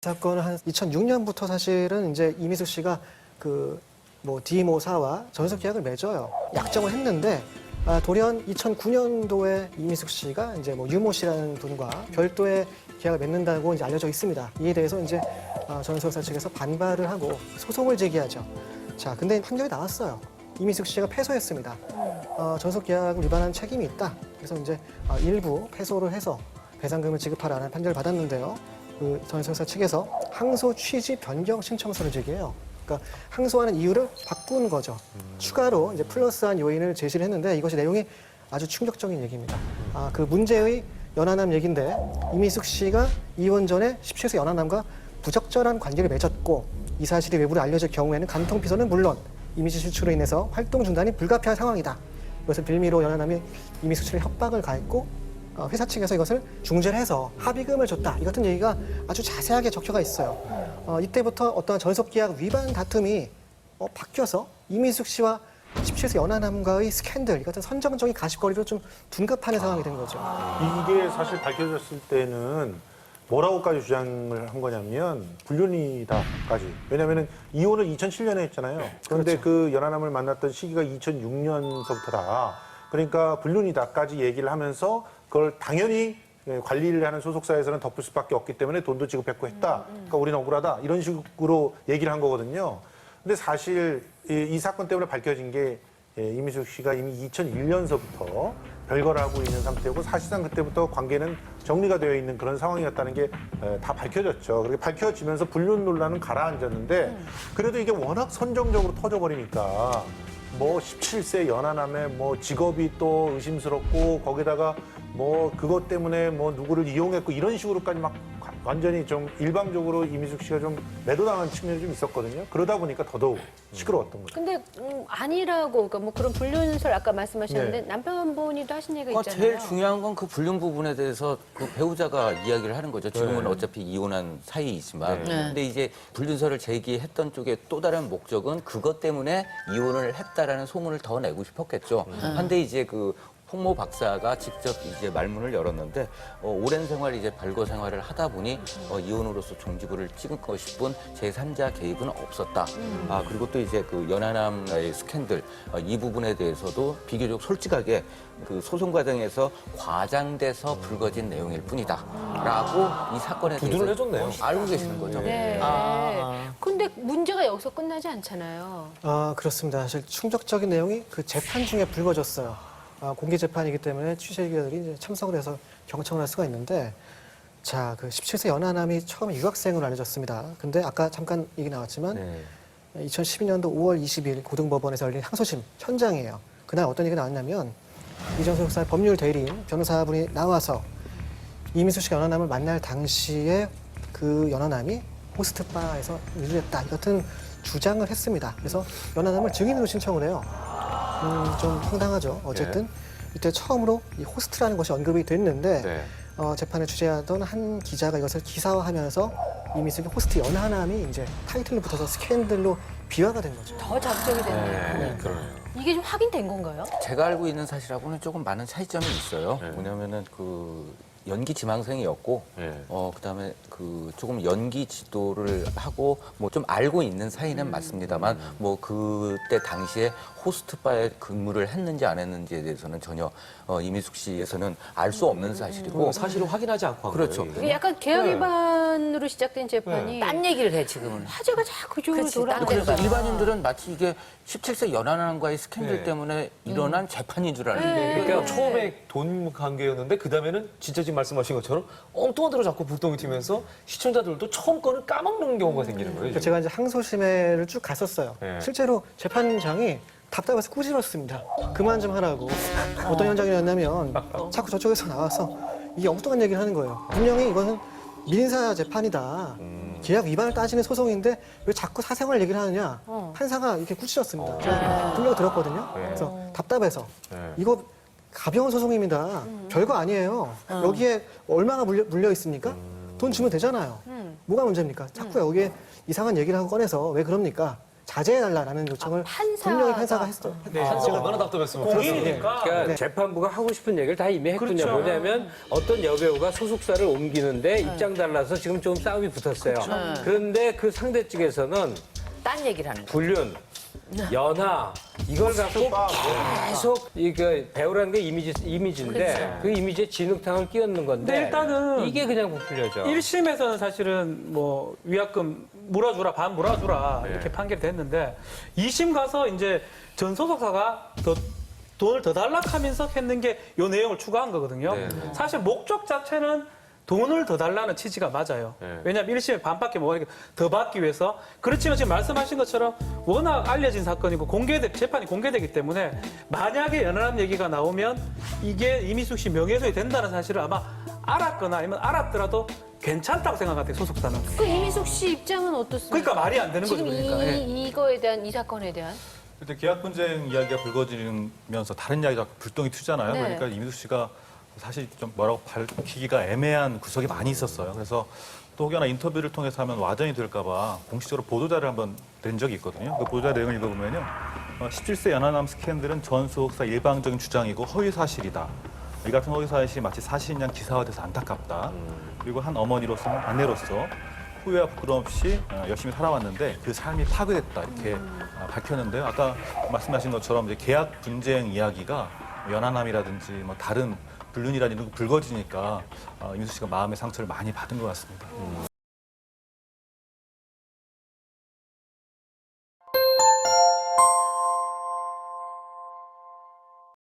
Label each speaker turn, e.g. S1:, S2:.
S1: 사건은 한 2006년부터 사실은 이제 이미숙 씨가 디모사와 전속 계약을 맺어요. 약정을 했는데 돌연 2009년도에 이미숙 씨가 이제 유모 씨라는 분과 별도의 계약을 맺는다고 이제 알려져 있습니다. 이에 대해서 이제 전속사 측에서 반발을 하고 소송을 제기하죠. 자, 근데 판결이 나왔어요. 이미숙 씨가 패소했습니다. 전속 계약을 위반한 책임이 있다. 그래서 이제 일부 패소를 해서 배상금을 지급하라는 판결을 받았는데요. 그 전속사 측에서 항소 취지 변경 신청서를 제기해요. 그러니까 항소하는 이유를 바꾼 거죠. 추가로 이제 플러스한 요인을 제시를 했는데 이것이 내용이 아주 충격적인 얘기입니다. 그 문제의 연하남 얘기인데 이미숙 씨가 이혼 전에 17세 연하남과 부적절한 관계를 맺었고 이 사실이 외부로 알려질 경우에는 간통 피서는 물론 이미지 실추로 인해서 활동 중단이 불가피한 상황이다. 이것을 빌미로 연하남이 이미숙 씨를 협박을 가했고 회사 측에서 이것을 중재를 해서 합의금을 줬다. 이 같은 얘기가 아주 자세하게 적혀가 있어요. 이때부터 어떤 전속계약 위반 다툼이 바뀌어서 이미숙 씨와 17세 연하남과의 스캔들, 이 같은 선정적인 가십거리로 좀 둔갑하는 상황이 된 거죠.
S2: 이게 사실 밝혀졌을 때는 뭐라고까지 주장을 한 거냐면 불륜이다까지. 왜냐하면 이혼을 2007년에 했잖아요. 그런데
S1: 그렇죠.
S2: 그 연하남을 만났던 시기가 2006년서부터다. 그러니까 불륜이다까지 얘기를 하면서 그걸 당연히 관리를 하는 소속사에서는 덮을 수밖에 없기 때문에 돈도 지급했고 했다. 그러니까 우리는 억울하다. 이런 식으로 얘기를 한 거거든요. 근데 사실 이 사건 때문에 밝혀진 게 이미숙 씨가 이미 2001년서부터 별거를 하고 있는 상태고 사실상 그때부터 관계는 정리가 되어 있는 그런 상황이었다는 게 다 밝혀졌죠. 그렇게 밝혀지면서 불륜 논란은 가라앉았는데 그래도 이게 워낙 선정적으로 터져버리니까 17세 연하남의 직업이 또 의심스럽고 거기다가 그것 때문에 누구를 이용했고 이런 식으로까지 막 완전히 좀 일방적으로 이미숙 씨가 좀 매도당한 측면이 좀 있었거든요. 그러다 보니까 더더욱 시끄러웠던 거죠.
S3: 근데 아니라고 그러니까 그런 불륜설 아까 말씀하셨는데
S2: 네.
S3: 남편분이도 하신 얘기가 있잖아요.
S4: 제일 중요한 건 그 불륜 부분에 대해서 그 배우자가 이야기를 하는 거죠. 지금은 어차피 이혼한 사이이지만. 근데 이제 불륜설을 제기했던 쪽의 또 다른 목적은 그것 때문에 이혼을 했다라는 소문을 더 내고 싶었겠죠. 한데 이제 그 홍모 박사가 직접 이제 말문을 열었는데 오랜 생활 이제 발거 생활을 하다 보니 이혼으로서 종지부를 찍고 싶은 제3자 개입은 없었다. 그리고 또 이제 그 연하남의 스캔들 이 부분에 대해서도 비교적 솔직하게 그 소송 과정에서 과장돼서 불거진 내용일 뿐이다라고 이 사건에 대해서
S5: 두둔을 해줬네요.
S4: 알고 계시는 거죠.
S3: 네. 근데 문제가 여기서 끝나지 않잖아요.
S1: 그렇습니다. 사실 충격적인 내용이 그 재판 중에 불거졌어요. 공개 재판이기 때문에 취재기자들이 이제 참석을 해서 경청을 할 수가 있는데, 자, 그 17세 연하남이 처음에 유학생으로 알려졌습니다. 근데 아까 잠깐 얘기 나왔지만, 2012년도 5월 20일 고등법원에서 열린 항소심 현장이에요. 그날 어떤 얘기가 나왔냐면, 이정수 목사의 법률 대리인 변호사분이 나와서 이미숙 씨가 연하남을 만날 당시에 그 연하남이 호스트바에서 일했다. 이 같은 주장을 했습니다. 그래서 연하남을 증인으로 신청을 해요. 좀 황당하죠. 어쨌든 이때 처음으로 이 호스트라는 것이 언급이 됐는데 재판을 취재하던 한 기자가 이것을 기사화하면서 이미숙의 호스트 연하남이 이제 타이틀로 붙어서 스캔들로 비화가 된 거죠.
S3: 더 자극적이 됐네요.
S5: 그러네요.
S3: 이게 좀 확인된 건가요?
S4: 제가 알고 있는 사실하고는 조금 많은 차이점이 있어요. 뭐냐면은 그 연기 지망생이었고, 그다음에 그 조금 연기 지도를 하고 좀 알고 있는 사이는 맞습니다만, 그때 당시에 호스트바에 근무를 했는지 안 했는지에 대해서는 전혀 이미숙 씨에서는 알 수 없는 사실이고.
S5: 사실을 확인하지 않고 한
S4: 그렇죠.
S5: 거예요.
S3: 이게 약간 계약 위반으로 시작된 재판이
S6: 딴 얘기를 해 지금은.
S3: 화제가 자꾸 좀
S6: 그치,
S3: 돌아가고
S4: 그래서
S3: 있어요.
S4: 일반인들은 마치 이게 17세 연하남과의 스캔들 때문에 일어난 재판인 줄 아는데.
S5: 그러니까 처음에 돈 관계였는데 그 다음에는 진짜 지금 말씀하신 것처럼 엉뚱한 데로 자꾸 불똥이 튀면서 시청자들도 처음 거는 까먹는 경우가 생기는 거예요.
S1: 그러니까 제가 이제 항소심에를 쭉 갔었어요. 실제로 재판장이 답답해서 꾸짖었습니다. 그만 좀 하라고. 어떤 현장이었냐면 자꾸 저쪽에서 나와서 이게 엉뚱한 얘기를 하는 거예요. 분명히 이거는 민사 재판이다. 계약 위반을 따지는 소송인데 왜 자꾸 사생활 얘기를 하느냐. 판사가 이렇게 꾸짖었습니다. 제가 분명 들었거든요. 그래서 답답해서 이거 가벼운 소송입니다. 별거 아니에요. 여기에 얼마가 물려 있습니까? 돈 주면 되잖아요. 뭐가 문제입니까? 자꾸 여기에 이상한 얘기를 하고 꺼내서 왜 그럽니까? 자제해달라는 요청을
S3: 판사가.
S1: 분명히 판사가 했어요.
S5: 판사가 얼마나 답답했으면
S6: 공인이니까. 그러니까
S1: 네.
S6: 재판부가 하고 싶은 얘기를 다 이미 했군요.
S5: 그렇죠.
S6: 뭐냐면 어떤 여배우가 소속사를 옮기는데 입장 달라서 지금 좀 싸움이 붙었어요. 그런데 그 상대 측에서는
S7: 딴 얘기를 하는 거예요.
S6: 불륜, 연하 이걸 갖고 계속 이거 배우라는 게 이미지인데 그 이미지에 진흙탕을 끼얹는 건데
S8: 근데 일단은
S6: 이게 그냥 부풀려져.
S8: 1심에서는 사실은 뭐 위약금 물어주라, 반 물어주라 이렇게 판결이 됐는데 2심 가서 이제 전 소속사가 더 돈을 더 달라 하면서 했는 게 이 내용을 추가한 거거든요. 사실 목적 자체는 돈을 더 달라는 취지가 맞아요. 왜냐하면 1심에 반밖에 못 하니까 더 받기 위해서. 그렇지만 지금 말씀하신 것처럼 워낙 알려진 사건이고 재판이 공개되기 때문에 만약에 연하남 얘기가 나오면 이게 이미숙 씨 명예훼손이 된다는 사실을 아마 알았거나 아니면 알았더라도 괜찮다고 생각하대요, 소속사는.
S3: 그 이미숙 씨 입장은 어떻습니까?
S8: 그러니까 말이 안 되는 거죠,
S3: 지금
S8: 그러니까. 예.
S3: 이거에 대한 이 사건에 대한
S9: 일단 계약 분쟁 이야기가 불거지면서 다른 이야기가 불똥이 튀잖아요.
S3: 네.
S9: 그러니까 이미숙 씨가 사실 좀 뭐라고 밝히기가 애매한 구석이 많이 있었어요. 그래서 또 혹여나 인터뷰를 통해서 하면 와전이 될까 봐 공식적으로 보도자를 한번 낸 적이 있거든요. 그 보도자 내용을 읽어보면요. 17세 연하남 스캔들은 전 소속사 일방적인 주장이고 허위 사실이다. 이 같은 허위 사실이 마치 사실인 양 기사화돼서 안타깝다. 그리고 한 어머니로서, 아내로서 후회와 부끄러움 없이 열심히 살아왔는데 그 삶이 파괴됐다 이렇게 밝혔는데요. 아까 말씀하신 것처럼 이제 계약 분쟁 이야기가 연하남이라든지 뭐 다른 불륜이라든지 이런 거 불거지니까 이미숙 씨가 마음의 상처를 많이 받은 것 같습니다.